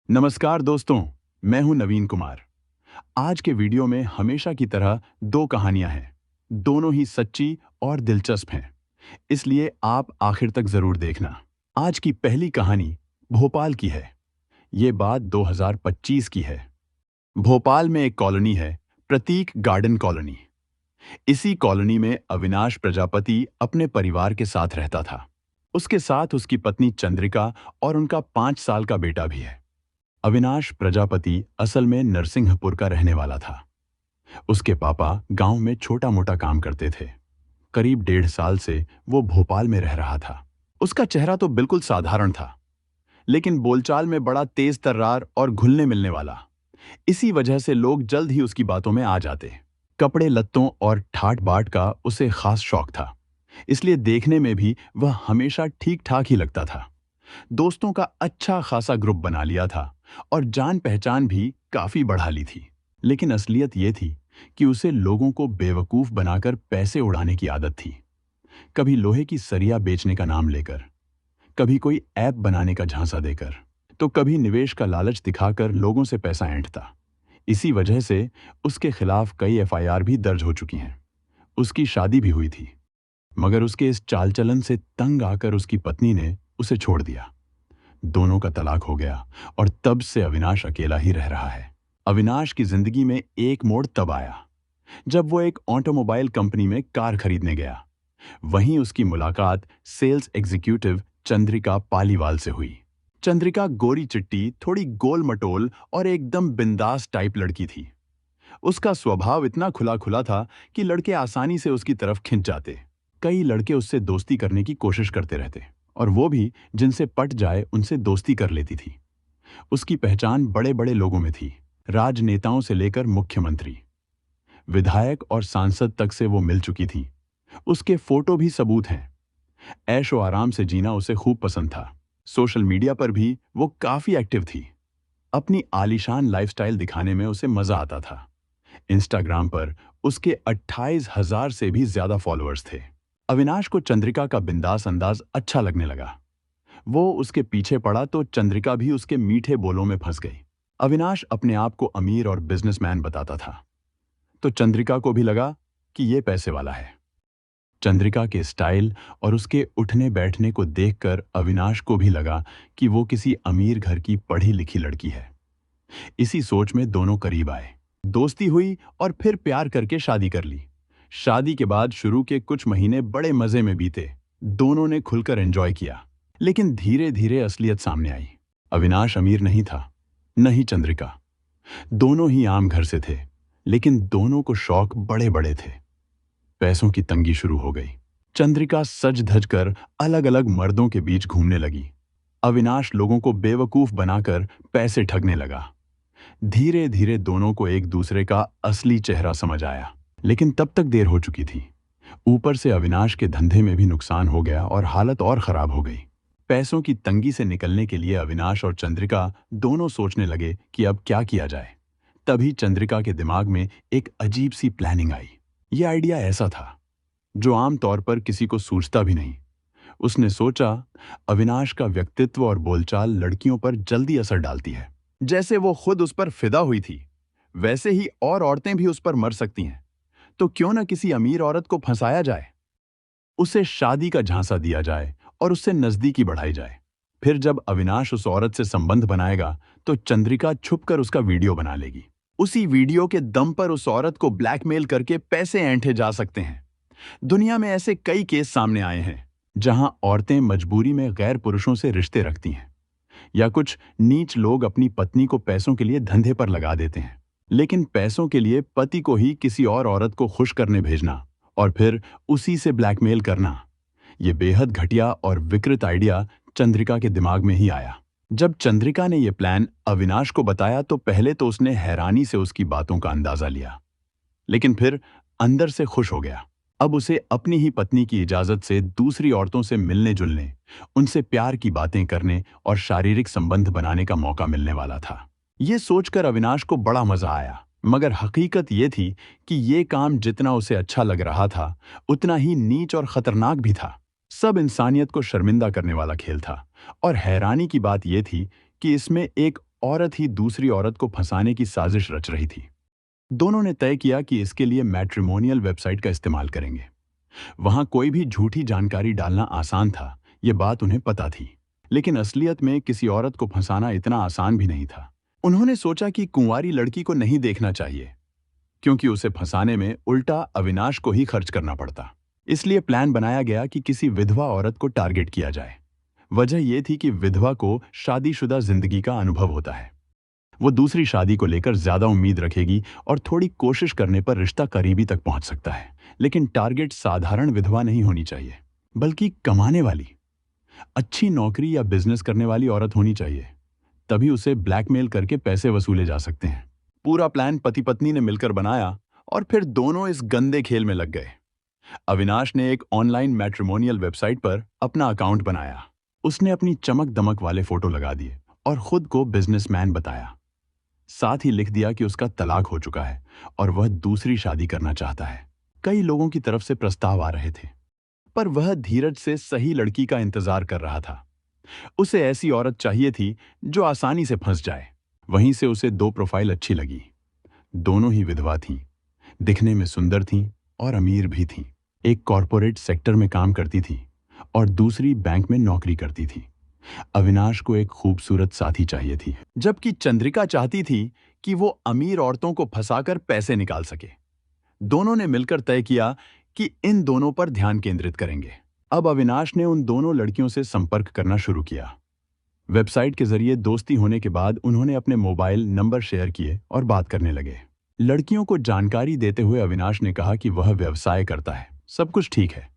नमस्कार दोस्तों, मैं हूं नवीन कुमार। आज के वीडियो में हमेशा की तरह दो कहानियां हैं। दोनों ही सच्ची और दिलचस्प हैं, इसलिए आप आखिर तक जरूर देखना। आज की पहली कहानी भोपाल की है। ये बात 2025 की है। भोपाल में एक कॉलोनी है, प्रतीक गार्डन कॉलोनी। इसी कॉलोनी में अविनाश प्रजापति अपने परिवार के साथ रहता था। उसके साथ उसकी पत्नी चंद्रिका और उनका 5 साल का बेटा भी है। अविनाश प्रजापति असल में नरसिंहपुर का रहने वाला था। उसके पापा गांव में छोटा मोटा काम करते थे। करीब 1.5 साल से वो भोपाल में रह रहा था। उसका चेहरा तो बिल्कुल साधारण था, लेकिन बोलचाल में बड़ा तेज तर्रार और घुलने मिलने वाला। इसी वजह से लोग जल्द ही उसकी बातों में आ जाते। कपड़े लत्तों और ठाट बाट का उसे खास शौक था, इसलिए देखने में भी वह हमेशा ठीक ठाक ही लगता था। दोस्तों का अच्छा खासा ग्रुप बना लिया था और जान पहचान भी काफी बढ़ा ली थी। लेकिन असलियत ये थी कि उसे लोगों को बेवकूफ बनाकर पैसे उड़ाने की आदत थी। कभी लोहे की सरिया बेचने का नाम लेकर, कभी कोई ऐप बनाने का झांसा देकर, तो कभी निवेश का लालच दिखाकर लोगों से पैसा ऐंठता। इसी वजह से उसके खिलाफ कई एफआईआर भी दर्ज हो चुकी हैं। उसकी शादी भी हुई थी, मगर उसके इस चाल चलन से तंग आकर उसकी पत्नी ने उसे छोड़ दिया। दोनों का तलाक हो गया और तब से अविनाश अकेला ही रह रहा है। अविनाश की जिंदगी में एक मोड़ तब आया जब वो एक ऑटोमोबाइल कंपनी में कार खरीदने गया। वहीं उसकी मुलाकात सेल्स एग्जीक्यूटिव चंद्रिका पालीवाल से हुई। चंद्रिका गोरी चिट्टी, थोड़ी गोल मटोल और एकदम बिंदास टाइप लड़की थी। उसका स्वभाव इतना खुला खुला था कि लड़के आसानी से उसकी तरफ खिंच जाते। कई लड़के उससे दोस्ती करने की कोशिश करते रहते और वो भी जिनसे पट जाए उनसे दोस्ती कर लेती थी। उसकी पहचान बड़े बड़े लोगों में थी। राजनेताओं से लेकर मुख्यमंत्री, विधायक और सांसद तक से वो मिल चुकी थी। उसके फोटो भी सबूत हैं। ऐशो आराम से जीना उसे खूब पसंद था। सोशल मीडिया पर भी वो काफी एक्टिव थी। अपनी आलीशान लाइफस्टाइल दिखाने में उसे मजा आता था। इंस्टाग्राम पर उसके 28,000 से भी ज्यादा फॉलोअर्स थे। अविनाश को चंद्रिका का बिंदास अंदाज अच्छा लगने लगा। वो उसके पीछे पड़ा तो चंद्रिका भी उसके मीठे बोलों में फंस गई। अविनाश अपने आप को अमीर और बिजनेसमैन बताता था, तो चंद्रिका को भी लगा कि ये पैसे वाला है। चंद्रिका के स्टाइल और उसके उठने बैठने को देखकर अविनाश को भी लगा कि वो किसी अमीर घर की पढ़ी लिखी लड़की है। इसी सोच में दोनों करीब आए। दोस्ती हुई और फिर प्यार करके शादी कर ली। शादी के बाद शुरू के कुछ महीने बड़े मजे में बीते। दोनों ने खुलकर एंजॉय किया। लेकिन धीरे धीरे असलियत सामने आई। अविनाश अमीर नहीं था, न ही चंद्रिका। दोनों ही आम घर से थे, लेकिन दोनों को शौक बड़े बड़े थे। पैसों की तंगी शुरू हो गई। चंद्रिका सज धज कर अलग अलग मर्दों के बीच घूमने लगी। अविनाश लोगों को बेवकूफ बनाकर पैसे ठगने लगा। धीरे धीरे दोनों को एक दूसरे का असली चेहरा समझ आया, लेकिन तब तक देर हो चुकी थी। ऊपर से अविनाश के धंधे में भी नुकसान हो गया और हालत और खराब हो गई। पैसों की तंगी से निकलने के लिए अविनाश और चंद्रिका दोनों सोचने लगे कि अब क्या किया जाए। तभी चंद्रिका के दिमाग में एक अजीब सी प्लानिंग आई। यह आइडिया ऐसा था जो आम तौर पर किसी को सूझता भी नहीं। उसने सोचा, अविनाश का व्यक्तित्व और बोलचाल लड़कियों पर जल्दी असर डालती है। जैसे वो खुद उस पर फिदा हुई थी, वैसे ही और औरतें भी उस पर मर सकती हैं। तो क्यों न किसी अमीर औरत को फंसाया जाए, उसे शादी का झांसा दिया जाए और उससे नजदीकी बढ़ाई जाए। फिर जब अविनाश उस औरत से संबंध बनाएगा तो चंद्रिका छुपकर उसका वीडियो बना लेगी। उसी वीडियो के दम पर उस औरत को ब्लैकमेल करके पैसे ऐंठे जा सकते हैं। दुनिया में ऐसे कई केस सामने आए हैं जहां औरतें मजबूरी में गैर पुरुषों से रिश्ते रखती हैं, या कुछ नीच लोग अपनी पत्नी को पैसों के लिए धंधे पर लगा देते हैं। लेकिन पैसों के लिए पति को ही किसी और औरत को खुश करने भेजना और फिर उसी से ब्लैकमेल करना, यह बेहद घटिया और विकृत आइडिया चंद्रिका के दिमाग में ही आया। जब चंद्रिका ने यह प्लान अविनाश को बताया तो पहले तो उसने हैरानी से उसकी बातों का अंदाजा लिया, लेकिन फिर अंदर से खुश हो गया। अब उसे अपनी ही पत्नी की इजाजत से दूसरी औरतों से मिलने जुलने, उनसे प्यार की बातें करने और शारीरिक संबंध बनाने का मौका मिलने वाला था। ये सोचकर अविनाश को बड़ा मजा आया, मगर हकीकत ये थी कि ये काम जितना उसे अच्छा लग रहा था, उतना ही नीच और खतरनाक भी था। सब इंसानियत को शर्मिंदा करने वाला खेल था। और हैरानी की बात यह थी कि इसमें एक औरत ही दूसरी औरत को फंसाने की साजिश रच रही थी। दोनों ने तय किया कि इसके लिए मैट्रिमोनियल वेबसाइट का इस्तेमाल करेंगे। वहां कोई भी झूठी जानकारी डालना आसान था, ये बात उन्हें पता थी। लेकिन असलियत में किसी औरत को फंसाना इतना आसान भी नहीं था। उन्होंने सोचा कि कुंवारी लड़की को नहीं देखना चाहिए, क्योंकि उसे फंसाने में उल्टा अविनाश को ही खर्च करना पड़ता। इसलिए प्लान बनाया गया कि किसी विधवा औरत को टारगेट किया जाए। वजह यह थी कि विधवा को शादीशुदा जिंदगी का अनुभव होता है। वो दूसरी शादी को लेकर ज्यादा उम्मीद रखेगी और थोड़ी कोशिश करने पर रिश्ता करीबी तक पहुंच सकता है। लेकिन टारगेट साधारण विधवा नहीं होनी चाहिए, बल्कि कमाने वाली, अच्छी नौकरी या बिजनेस करने वाली औरत होनी चाहिए। तभी उसे ब्लैकमेल करके पैसे वसूले जा सकते हैं। पूरा प्लान पति पत्नी ने मिलकर बनाया और फिर दोनों इस गंदे खेल में लग गए। अविनाश ने एक ऑनलाइन मैट्रिमोनियल वेबसाइट पर अपना अकाउंट बनाया। उसने अपनी चमक दमक वाले फोटो लगा दिए और खुद को बिजनेसमैन बताया। साथ ही लिख दिया कि उसका तलाक हो चुका है और वह दूसरी शादी करना चाहता है। कई लोगों की तरफ से प्रस्ताव आ रहे थे, पर वह धीरज से सही लड़की का इंतजार कर रहा था। उसे ऐसी औरत चाहिए थी जो आसानी से फंस जाए। वहीं से उसे दो प्रोफाइल अच्छी लगी। दोनों ही विधवा थीं, दिखने में सुंदर थीं और अमीर भी थीं। एक कॉरपोरेट सेक्टर में काम करती थी और दूसरी बैंक में नौकरी करती थी। अविनाश को एक खूबसूरत साथी चाहिए थी, जबकि चंद्रिका चाहती थी कि वो अमीर औरतों को फंसाकर पैसे निकाल सके। दोनों ने मिलकर तय किया कि इन दोनों पर ध्यान केंद्रित करेंगे। अब अविनाश ने उन दोनों लड़कियों से संपर्क करना शुरू किया। वेबसाइट के जरिए दोस्ती होने के बाद उन्होंने अपने मोबाइल नंबर शेयर किए और बात करने लगे। लड़कियों को जानकारी देते हुए अविनाश ने कहा कि वह व्यवसाय करता है, सब कुछ ठीक है,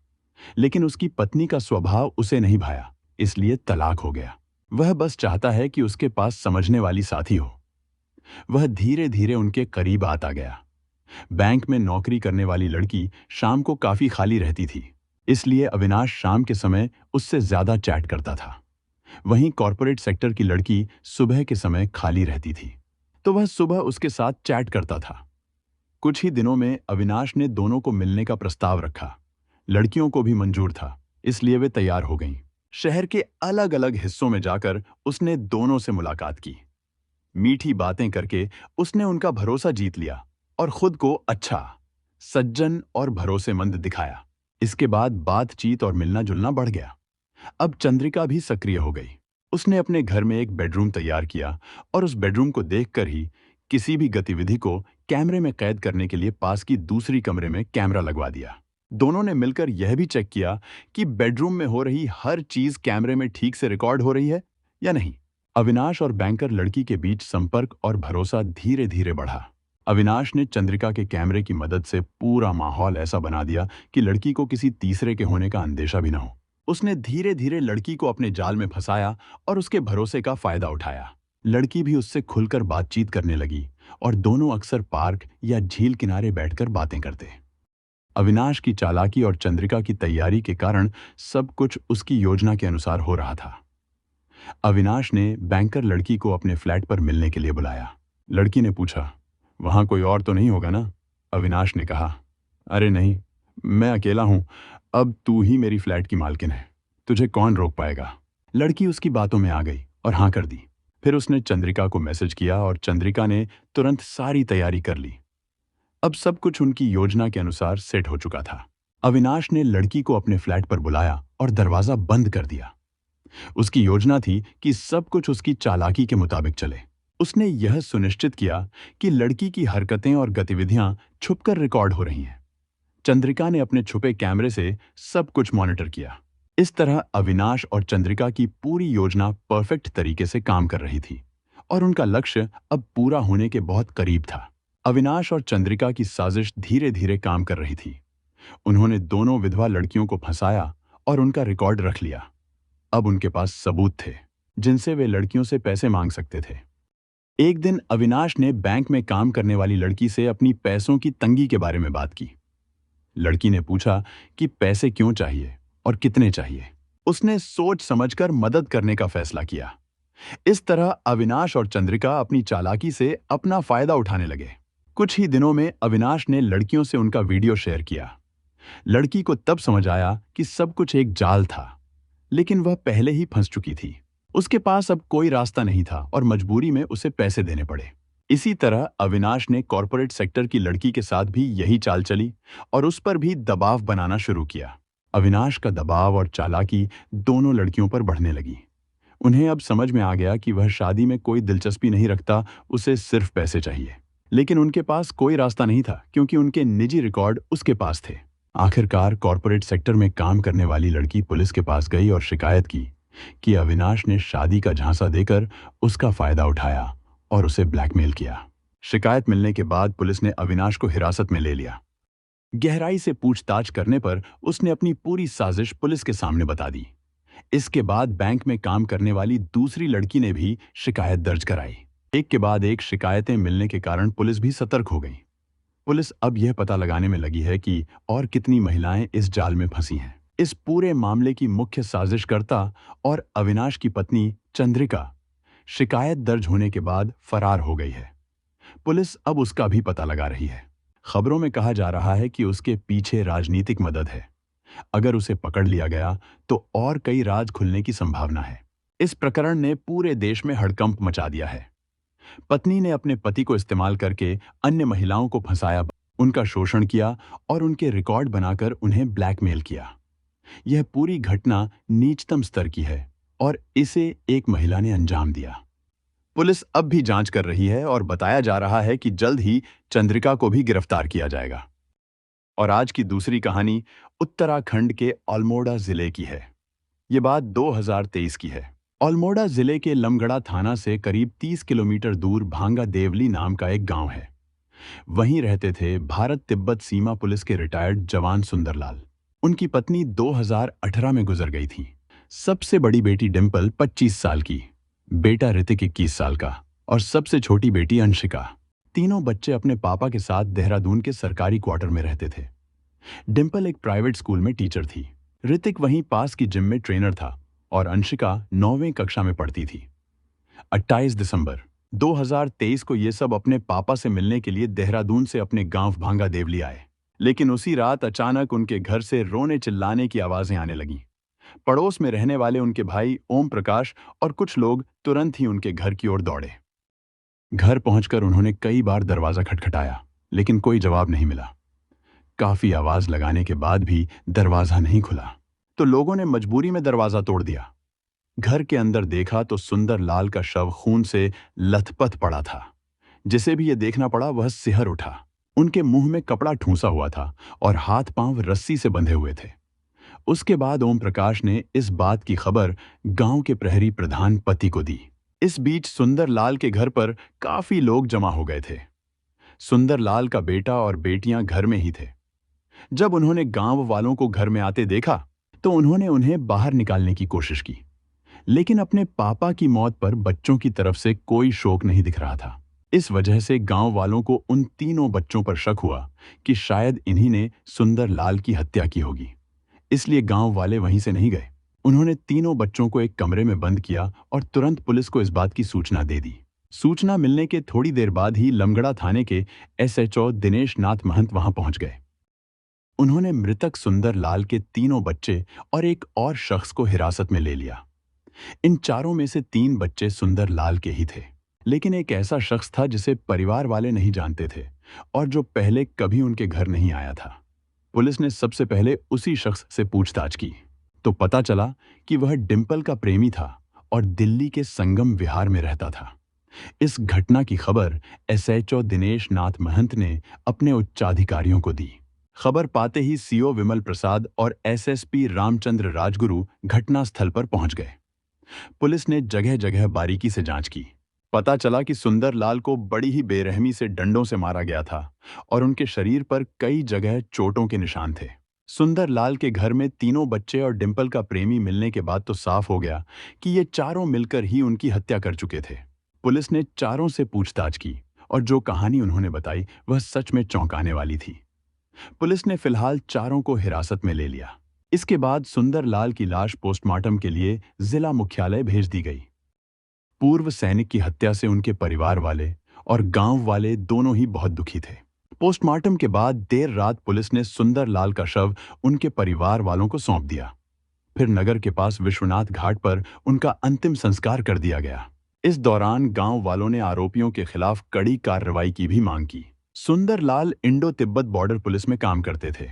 लेकिन उसकी पत्नी का स्वभाव उसे नहीं भाया, इसलिए तलाक हो गया। वह बस चाहता है कि उसके पास समझने वाली साथी हो। वह धीरे धीरे उनके करीब आता गया। बैंक में नौकरी करने वाली लड़की शाम को काफी खाली रहती थी, इसलिए अविनाश शाम के समय उससे ज्यादा चैट करता था। वहीं कॉरपोरेट सेक्टर की लड़की सुबह के समय खाली रहती थी, तो वह सुबह उसके साथ चैट करता था। कुछ ही दिनों में अविनाश ने दोनों को मिलने का प्रस्ताव रखा। लड़कियों को भी मंजूर था, इसलिए वे तैयार हो गईं। शहर के अलग अलग हिस्सों में जाकर उसने दोनों से मुलाकात की। मीठी बातें करके उसने उनका भरोसा जीत लिया और खुद को अच्छा, सज्जन और भरोसेमंद दिखाया। इसके बाद बातचीत और मिलना जुलना बढ़ गया। अब चंद्रिका भी सक्रिय हो गई। उसने अपने घर में एक बेडरूम तैयार किया और उस बेडरूम को देखकर ही किसी भी गतिविधि को कैमरे में कैद करने के लिए पास की दूसरी कमरे में कैमरा लगवा दिया। दोनों ने मिलकर यह भी चेक किया कि बेडरूम में हो रही हर चीज कैमरे में ठीक से रिकॉर्ड हो रही है या नहीं। अविनाश और बैंकर लड़की के बीच संपर्क और भरोसा धीरे धीरे बढ़ा। अविनाश ने चंद्रिका के कैमरे की मदद से पूरा माहौल ऐसा बना दिया कि लड़की को किसी तीसरे के होने का अंदेशा भी न हो। उसने धीरे धीरे लड़की को अपने जाल में फंसाया और उसके भरोसे का फायदा उठाया। लड़की भी उससे खुलकर बातचीत करने लगी और दोनों अक्सर पार्क या झील किनारे बैठकर बातें करते। अविनाश की चालाकी और चंद्रिका की तैयारी के कारण सब कुछ उसकी योजना के अनुसार हो रहा था। अविनाश ने बैंकर लड़की को अपने फ्लैट पर मिलने के लिए बुलाया। लड़की ने पूछा, वहां कोई और तो नहीं होगा ना? अविनाश ने कहा, अरे नहीं, मैं अकेला हूं। अब तू ही मेरी फ्लैट की मालकिन है, तुझे कौन रोक पाएगा? लड़की उसकी बातों में आ गई और हाँ कर दी। फिर उसने चंद्रिका को मैसेज किया और चंद्रिका ने तुरंत सारी तैयारी कर ली। अब सब कुछ उनकी योजना के अनुसार सेट हो चुका था। अविनाश ने लड़की को अपने फ्लैट पर बुलाया और दरवाजा बंद कर दिया। उसकी योजना थी कि सब कुछ उसकी चालाकी के मुताबिक चले। उसने यह सुनिश्चित किया कि लड़की की हरकतें और गतिविधियां छुपकर रिकॉर्ड हो रही हैं। चंद्रिका ने अपने छुपे कैमरे से सब कुछ मॉनिटर किया। इस तरह अविनाश और चंद्रिका की पूरी योजना परफेक्ट तरीके से काम कर रही थी और उनका लक्ष्य अब पूरा होने के बहुत करीब था। अविनाश और चंद्रिका की साजिश धीरे धीरे काम कर रही थी। उन्होंने दोनों विधवा लड़कियों को फंसाया और उनका रिकॉर्ड रख लिया। अब उनके पास सबूत थे जिनसे वे लड़कियों से पैसे मांग सकते थे। एक दिन अविनाश ने बैंक में काम करने वाली लड़की से अपनी पैसों की तंगी के बारे में बात की। लड़की ने पूछा कि पैसे क्यों चाहिए और कितने चाहिए। उसने सोच समझकर मदद करने का फैसला किया। इस तरह अविनाश और चंद्रिका अपनी चालाकी से अपना फायदा उठाने लगे। कुछ ही दिनों में अविनाश ने लड़कियों से उनका वीडियो शेयर किया। लड़की को तब समझ आया कि सब कुछ एक जाल था, लेकिन वह पहले ही फंस चुकी थी। उसके पास अब कोई रास्ता नहीं था और मजबूरी में उसे पैसे देने पड़े। इसी तरह अविनाश ने कॉरपोरेट सेक्टर की लड़की के साथ भी यही चाल चली और उस पर भी दबाव बनाना शुरू किया। अविनाश का दबाव और चालाकी दोनों लड़कियों पर बढ़ने लगी। उन्हें अब समझ में आ गया कि वह शादी में कोई दिलचस्पी नहीं रखता, उसे सिर्फ पैसे चाहिए। लेकिन उनके पास कोई रास्ता नहीं था क्योंकि उनके निजी रिकॉर्ड उसके पास थे। आखिरकार कॉरपोरेट सेक्टर में काम करने वाली लड़की पुलिस के पास गई और शिकायत की कि अविनाश ने शादी का झांसा देकर उसका फायदा उठाया और उसे ब्लैकमेल किया। शिकायत मिलने के बाद पुलिस ने अविनाश को हिरासत में ले लिया। गहराई से पूछताछ करने पर उसने अपनी पूरी साजिश पुलिस के सामने बता दी। इसके बाद बैंक में काम करने वाली दूसरी लड़की ने भी शिकायत दर्ज कराई। एक के बाद एक शिकायतें मिलने के कारण पुलिस भी सतर्क हो गई। पुलिस अब यह पता लगाने में लगी है कि और कितनी महिलाएं इस जाल में फंसी हैं। इस पूरे मामले की मुख्य साजिशकर्ता और अविनाश की पत्नी चंद्रिका शिकायत दर्ज होने के बाद फरार हो गई है। पुलिस अब उसका भी पता लगा रही है। खबरों में कहा जा रहा है कि उसके पीछे राजनीतिक मदद है। अगर उसे पकड़ लिया गया तो और कई राज खुलने की संभावना है। इस प्रकरण ने पूरे देश में हड़कंप मचा दिया है। पत्नी ने अपने पति को इस्तेमाल करके अन्य महिलाओं को फंसाया, उनका शोषण किया और उनके रिकॉर्ड बनाकर उन्हें ब्लैकमेल किया। यह पूरी घटना नीचतम स्तर की है और इसे एक महिला ने अंजाम दिया। पुलिस अब भी जांच कर रही है और बताया जा रहा है कि जल्द ही चंद्रिका को भी गिरफ्तार किया जाएगा। और आज की दूसरी कहानी उत्तराखंड के अल्मोड़ा जिले की है। ये बात 2023 की है। अल्मोड़ा जिले के लमगड़ा थाना से करीब 30 किलोमीटर दूर भांगा देवली नाम का एक गांव है। वहीं रहते थे भारत तिब्बत सीमा पुलिस के रिटायर्ड जवान सुंदरलाल। उनकी पत्नी 2018 में गुजर गई थी। सबसे बड़ी बेटी डिंपल 25 साल की, बेटा ऋतिक 21 साल का और सबसे छोटी बेटी अंशिका। तीनों बच्चे अपने पापा के साथ देहरादून के सरकारी क्वार्टर में रहते थे। डिंपल एक प्राइवेट स्कूल में टीचर थी। ऋतिक वहीं पास की जिम में ट्रेनर था और अंशिका 9वीं कक्षा में पढ़ती थी। 28 दिसंबर 2023 को ये सब अपने पापा से मिलने के लिए देहरादून से अपने गांव भांगा देवली आए। लेकिन उसी रात अचानक उनके घर से रोने चिल्लाने की आवाजें आने लगीं। पड़ोस में रहने वाले उनके भाई ओम प्रकाश और कुछ लोग तुरंत ही उनके घर की ओर दौड़े। घर पहुंचकर उन्होंने कई बार दरवाजा खटखटाया, लेकिन कोई जवाब नहीं मिला। काफी आवाज लगाने के बाद भी दरवाजा नहीं खुला, तो लोगों ने मजबूरी में दरवाजा तोड़ दिया। घर के अंदर देखा तो सुंदर लाल का शव खून से लथपथ पड़ा था। जिसे भी ये देखना पड़ा वह सिहर उठा। उनके मुंह में कपड़ा ठूंसा हुआ था और हाथ पांव रस्सी से बंधे हुए थे। उसके बाद ओम प्रकाश ने इस बात की खबर गांव के प्रहरी प्रधान पति को दी। इस बीच सुंदर लाल के घर पर काफी लोग जमा हो गए थे। सुंदर लाल का बेटा और बेटियां घर में ही थे। जब उन्होंने गांव वालों को घर में आते देखा तो उन्होंने उन्हें बाहर निकालने की कोशिश की, लेकिन अपने पापा की मौत पर बच्चों की तरफ से कोई शोक नहीं दिख रहा था। इस वजह से गांव वालों को उन तीनों बच्चों पर शक हुआ कि शायद इन्हीं ने सुंदर लाल की हत्या की होगी। इसलिए गांव वाले वहीं से नहीं गए। उन्होंने तीनों बच्चों को एक कमरे में बंद किया और तुरंत पुलिस को इस बात की सूचना दे दी। सूचना मिलने के थोड़ी देर बाद ही लमगड़ा थाने के एसएचओ दिनेश नाथ महंत वहां पहुंच गए। उन्होंने मृतक सुंदर लाल के तीनों बच्चे और एक और शख्स को हिरासत में ले लिया। इन चारों में से 3 बच्चे सुंदर लाल के ही थे, लेकिन एक ऐसा शख्स था जिसे परिवार वाले नहीं जानते थे और जो पहले कभी उनके घर नहीं आया था। पुलिस ने सबसे पहले उसी शख्स से पूछताछ की तो पता चला कि वह डिंपल का प्रेमी था और दिल्ली के संगम विहार में रहता था। इस घटना की खबर एसएचओ दिनेश नाथ महंत ने अपने उच्चाधिकारियों को दी। खबर पाते ही सीओ विमल प्रसाद और एसएसपी रामचंद्र राजगुरु घटनास्थल पर पहुंच गए। पुलिस ने जगह जगह बारीकी से जांच की। पता चला कि सुंदर लाल को बड़ी ही बेरहमी से डंडों से मारा गया था और उनके शरीर पर कई जगह चोटों के निशान थे। सुंदर लाल के घर में तीनों बच्चे और डिंपल का प्रेमी मिलने के बाद तो साफ हो गया कि ये चारों मिलकर ही उनकी हत्या कर चुके थे। पुलिस ने चारों से पूछताछ की और जो कहानी उन्होंने बताई वह सच में चौंकाने वाली थी। पुलिस ने फिलहाल चारों को हिरासत में ले लिया। इसके बाद सुंदर लाल की लाश पोस्टमार्टम के लिए जिला मुख्यालय भेज दी गई। पूर्व सैनिक की हत्या से उनके परिवार वाले और गांव वाले दोनों ही बहुत दुखी थे। पोस्टमार्टम के बाद देर रात पुलिस ने सुंदर लाल का शव उनके परिवार वालों को सौंप दिया। फिर नगर के पास विश्वनाथ घाट पर उनका अंतिम संस्कार कर दिया गया। इस दौरान गांव वालों ने आरोपियों के खिलाफ कड़ी कार्रवाई की भी मांग की। Sundarlal Indo Tibet border police में काम करते थे।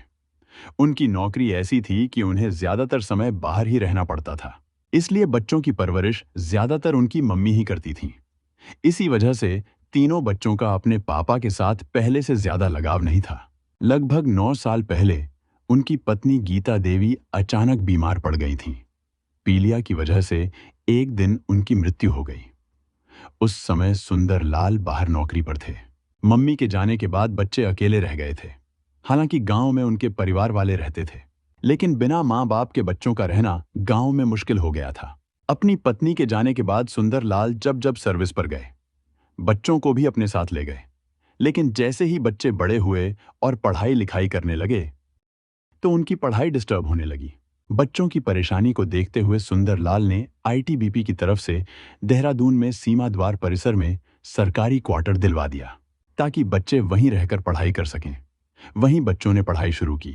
उनकी नौकरी ऐसी थी कि उन्हें ज्यादातर समय बाहर ही रहना पड़ता था। इसलिए बच्चों की परवरिश ज्यादातर उनकी मम्मी ही करती थीं। इसी वजह से तीनों बच्चों का अपने पापा के साथ पहले से ज्यादा लगाव नहीं था। लगभग 9 साल पहले उनकी पत्नी गीता देवी अचानक बीमार पड़ गई थीं। पीलिया की वजह से एक दिन उनकी मृत्यु हो गई। उस समय सुंदरलाल बाहर नौकरी पर थे। मम्मी के जाने के बाद बच्चे अकेले रह गए थे। हालांकि गांव में उनके परिवार वाले रहते थे, लेकिन बिना माँ बाप के बच्चों का रहना गांव में मुश्किल हो गया था। अपनी पत्नी के जाने के बाद सुंदरलाल जब जब सर्विस पर गए, बच्चों को भी अपने साथ ले गए। लेकिन जैसे ही बच्चे बड़े हुए और पढ़ाई लिखाई करने लगे, तो उनकी पढ़ाई डिस्टर्ब होने लगी। बच्चों की परेशानी को देखते हुए सुंदरलाल ने आईटीबीपी की तरफ से देहरादून में सीमा द्वार परिसर में सरकारी क्वार्टर दिलवा दिया, ताकि बच्चे वहीं रहकर पढ़ाई कर सकें। वहीं बच्चों ने पढ़ाई शुरू की।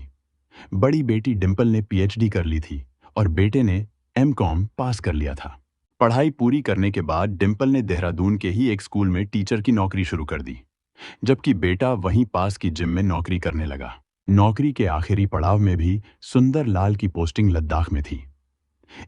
बड़ी बेटी डिंपल ने पीएचडी कर ली थी और बेटे ने एमकॉम पास कर लिया था। पढ़ाई पूरी करने के बाद डिंपल ने देहरादून के ही एक स्कूल में टीचर की नौकरी शुरू कर दी, जबकि बेटा वहीं पास की जिम में नौकरी करने लगा। नौकरी के आखिरी पड़ाव में भी सुंदरलाल की पोस्टिंग लद्दाख में थी।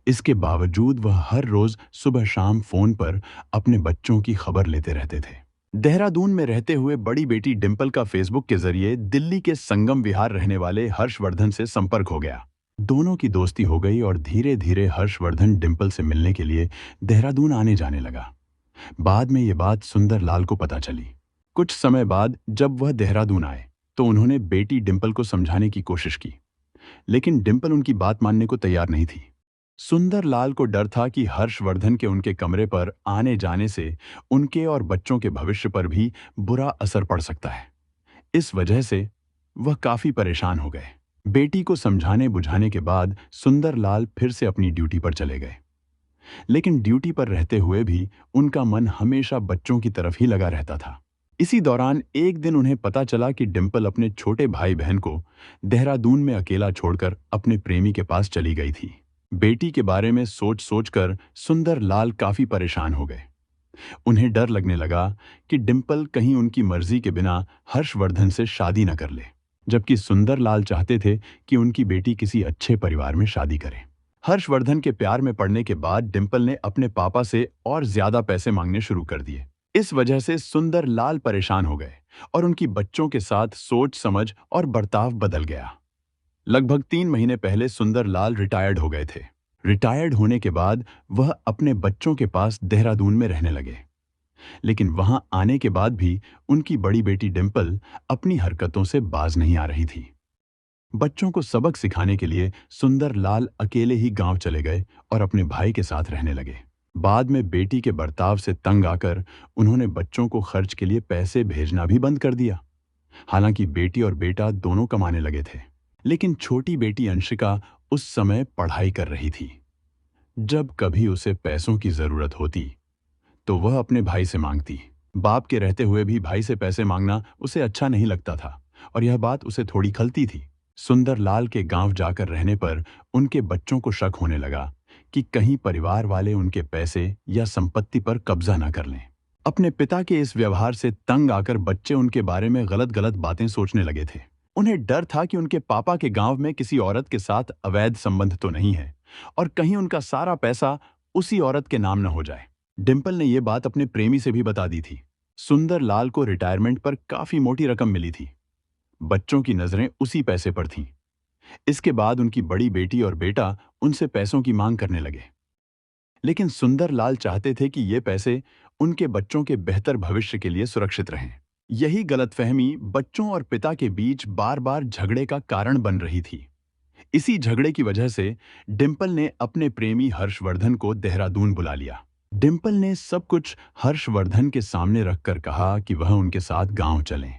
इसके बावजूद वह हर रोज सुबह शाम फोन पर अपने बच्चों की खबर लेते रहते थे। देहरादून में रहते हुए बड़ी बेटी डिंपल का फेसबुक के जरिए दिल्ली के संगम विहार रहने वाले हर्षवर्धन से संपर्क हो गया। दोनों की दोस्ती हो गई और धीरे धीरे हर्षवर्धन डिंपल से मिलने के लिए देहरादून आने जाने लगा। बाद में ये बात सुंदरलाल को पता चली। कुछ समय बाद जब वह देहरादून आए, तो उन्होंने बेटी डिंपल को समझाने की कोशिश की, लेकिन डिंपल उनकी बात मानने को तैयार नहीं थी। सुंदरलाल को डर था कि हर्षवर्धन के उनके कमरे पर आने जाने से उनके और बच्चों के भविष्य पर भी बुरा असर पड़ सकता है। इस वजह से वह काफी परेशान हो गए। बेटी को समझाने बुझाने के बाद सुंदरलाल फिर से अपनी ड्यूटी पर चले गए, लेकिन ड्यूटी पर रहते हुए भी उनका मन हमेशा बच्चों की तरफ ही लगा रहता था। इसी दौरान एक दिन उन्हें पता चला कि डिंपल अपने छोटे भाई बहन को देहरादून में अकेला छोड़कर अपने प्रेमी के पास चली गई थी। बेटी के बारे में सोच सोचकर सुंदरलाल काफी परेशान हो गए। उन्हें डर लगने लगा कि डिंपल कहीं उनकी मर्जी के बिना हर्षवर्धन से शादी न कर ले, जबकि सुंदरलाल चाहते थे कि उनकी बेटी किसी अच्छे परिवार में शादी करे। हर्षवर्धन के प्यार में पड़ने के बाद डिंपल ने अपने पापा से और ज्यादा पैसे मांगने शुरू कर दिए। इस वजह से सुंदरलाल परेशान हो गए और उनकी बच्चों के साथ सोच समझ और बर्ताव बदल गया। लगभग 3 महीने पहले सुंदरलाल रिटायर्ड हो गए थे। रिटायर्ड होने के बाद वह अपने बच्चों के पास देहरादून में रहने लगे, लेकिन वहां आने के बाद भी उनकी बड़ी बेटी डिंपल अपनी हरकतों से बाज नहीं आ रही थी। बच्चों को सबक सिखाने के लिए सुंदरलाल अकेले ही गांव चले गए और अपने भाई के साथ रहने लगे। बाद में बेटी के बर्ताव से तंग आकर उन्होंने बच्चों को खर्च के लिए पैसे भेजना भी बंद कर दिया। हालांकि बेटी और बेटा दोनों कमाने लगे थे, लेकिन छोटी बेटी अंशिका उस समय पढ़ाई कर रही थी। जब कभी उसे पैसों की जरूरत होती, तो वह अपने भाई से मांगती। बाप के रहते हुए भी भाई से पैसे मांगना उसे अच्छा नहीं लगता था और यह बात उसे थोड़ी खलती थी। सुंदरलाल के गांव जाकर रहने पर उनके बच्चों को शक होने लगा कि कहीं परिवार वाले उनके पैसे या संपत्ति पर कब्जा न कर लें। अपने पिता के इस व्यवहार से तंग आकर बच्चे उनके बारे में गलत गलत बातें सोचने लगे थे। उन्हें डर था कि उनके पापा के गांव में किसी औरत के साथ अवैध संबंध तो नहीं है और कहीं उनका सारा पैसा उसी औरत के नाम न हो जाए। डिंपल ने यह बात अपने प्रेमी से भी बता दी थी। सुंदरलाल को रिटायरमेंट पर काफी मोटी रकम मिली थी। बच्चों की नजरें उसी पैसे पर थीं। इसके बाद उनकी बड़ी बेटी और बेटा उनसे पैसों की मांग करने लगे, लेकिन सुंदरलाल चाहते थे कि ये पैसे उनके बच्चों के बेहतर भविष्य के लिए सुरक्षित रहें। यही गलतफहमी बच्चों और पिता के बीच बार बार झगड़े का कारण बन रही थी। इसी झगड़े की वजह से डिंपल ने अपने प्रेमी हर्षवर्धन को देहरादून बुला लिया। डिंपल ने सब कुछ हर्षवर्धन के सामने रखकर कहा कि वह उनके साथ गांव चलें।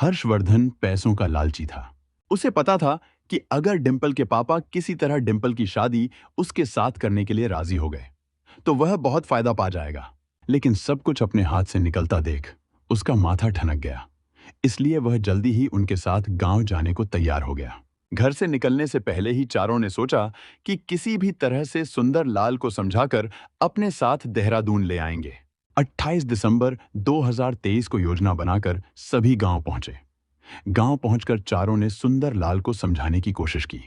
हर्षवर्धन पैसों का लालची था। उसे पता था कि अगर डिंपल के पापा किसी तरह डिंपल की शादी उसके साथ करने के लिए राजी हो गए, तो वह बहुत फायदा पा जाएगा। लेकिन सब कुछ अपने हाथ से निकलता देख उसका माथा ठनक गया। इसलिए वह जल्दी ही उनके साथ गांव जाने को तैयार हो गया। घर से निकलने से पहले ही चारों ने सोचा कि किसी भी तरह से सुंदर लाल को समझाकर अपने साथ देहरादून ले आएंगे। 28 दिसंबर 2023 को योजना बनाकर सभी गांव पहुंचे। गांव पहुंचकर चारों ने सुंदर लाल को समझाने की कोशिश की।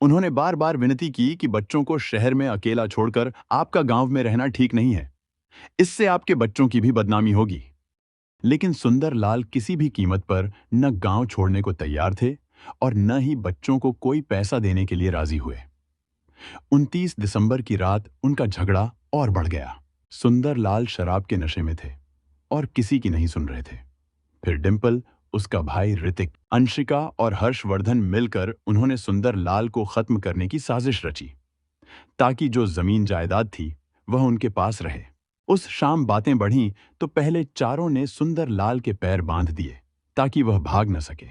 उन्होंने बार बार विनती की कि बच्चों को शहर में अकेला छोड़कर आपका गांव में रहना ठीक नहीं है। इससे आपके बच्चों की भी बदनामी होगी। लेकिन सुंदर लाल किसी भी कीमत पर न गांव छोड़ने को तैयार थे और न ही बच्चों को कोई पैसा देने के लिए राजी हुए। 29 दिसंबर की रात उनका झगड़ा और बढ़ गया। सुंदर लाल शराब के नशे में थे और किसी की नहीं सुन रहे थे। फिर डिंपल, उसका भाई ऋतिक, अंशिका और हर्षवर्धन मिलकर उन्होंने सुंदर लाल को खत्म करने की साजिश रची ताकि जो जमीन जायदाद थी वह उनके पास रहे। उस शाम बातें बढ़ीं तो पहले चारों ने सुंदर लाल के पैर बांध दिए ताकि वह भाग न सके।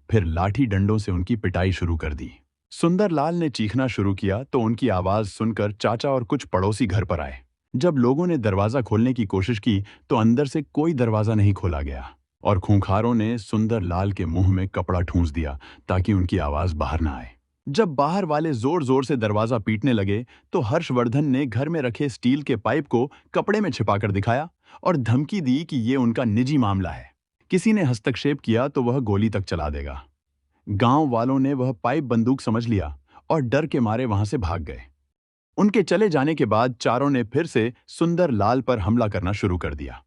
फिर लाठी डंडों से उनकी पिटाई शुरू कर दी। सुंदर लाल ने चीखना शुरू किया तो उनकी आवाज सुनकर चाचा और कुछ पड़ोसी घर पर आए। जब लोगों ने दरवाजा खोलने की कोशिश की तो अंदर से कोई दरवाजा नहीं खोला गया और खूंखारों ने सुंदर लाल के मुंह में कपड़ा ठूंस दिया ताकि उनकी आवाज बाहर ना आए। जब बाहर वाले जोर जोर से दरवाजा पीटने लगे तो हर्षवर्धन ने घर में रखे स्टील के पाइप को कपड़े में छिपाकर दिखाया और धमकी दी कि ये उनका निजी मामला है। किसी ने हस्तक्षेप किया तो वह गोली तक चला देगा। गांव वालों ने वह पाइप बंदूक समझ लिया और डर के मारे वहां से भाग गए। उनके चले जाने के बाद चारों ने फिर से सुंदर लाल पर हमला करना शुरू कर दिया।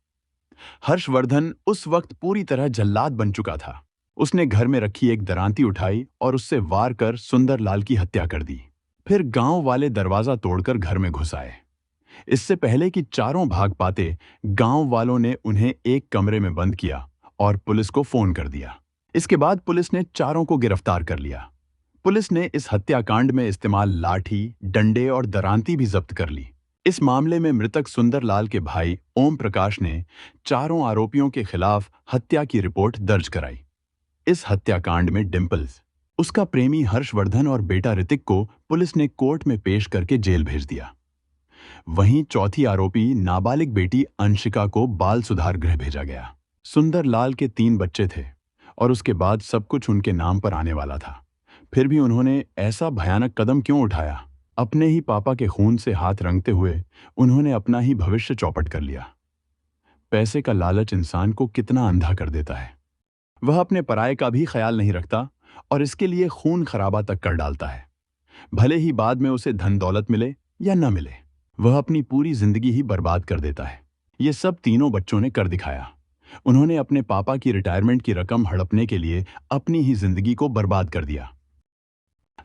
हर्षवर्धन उस वक्त पूरी तरह जल्लाद बन चुका था। उसने घर में रखी एक दरांती उठाई और उससे वार कर सुंदर लाल की हत्या कर दी। फिर गांव वाले दरवाजा तोड़कर घर में घुस आए। इससे पहले कि चारों भाग पाते, गांव वालों ने उन्हें एक कमरे में बंद किया और पुलिस को फोन कर दिया। इसके बाद पुलिस ने चारों को गिरफ्तार कर लिया। पुलिस ने इस हत्याकांड में इस्तेमाल लाठी, डंडे और दरांती भी जब्त कर ली। इस मामले में मृतक सुंदर लाल के भाई ओम प्रकाश ने चारों आरोपियों के खिलाफ हत्या की रिपोर्ट दर्ज कराई। इस हत्याकांड में डिंपल्स, उसका प्रेमी हर्षवर्धन और बेटा ऋतिक को पुलिस ने कोर्ट में पेश करके जेल भेज दिया। वहीं चौथी आरोपी नाबालिग बेटी अंशिका को बाल सुधार गृह भेजा गया। सुंदर लाल के 3 बच्चे थे और उसके बाद सब कुछ उनके नाम पर आने वाला था। फिर भी उन्होंने ऐसा भयानक कदम क्यों उठाया? अपने ही पापा के खून से हाथ रंगते हुए उन्होंने अपना ही भविष्य चौपट कर लिया। पैसे का लालच इंसान को कितना अंधा कर देता है। वह अपने पराये का भी ख्याल नहीं रखता और इसके लिए खून खराबा तक कर डालता है। भले ही बाद में उसे धन दौलत मिले या न मिले, वह अपनी पूरी जिंदगी ही बर्बाद कर देता है। ये सब तीनों बच्चों ने कर दिखाया। उन्होंने अपने पापा की रिटायरमेंट की रकम हड़पने के लिए अपनी ही जिंदगी को बर्बाद कर दिया।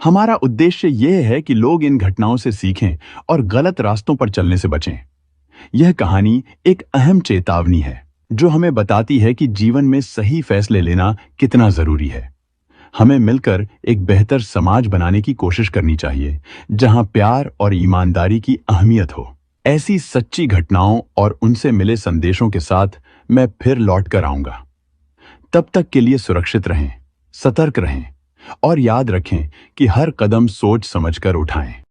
हमारा उद्देश्य यह है कि लोग इन घटनाओं से सीखें और गलत रास्तों पर चलने से बचें। यह कहानी एक अहम चेतावनी है जो हमें बताती है कि जीवन में सही फैसले लेना कितना जरूरी है। हमें मिलकर एक बेहतर समाज बनाने की कोशिश करनी चाहिए जहां प्यार और ईमानदारी की अहमियत हो। ऐसी सच्ची घटनाओं और उनसे मिले संदेशों के साथ मैं फिर लौट कर आऊंगा। तब तक के लिए सुरक्षित रहें, सतर्क रहें और याद रखें कि हर कदम सोच समझकर उठाएं।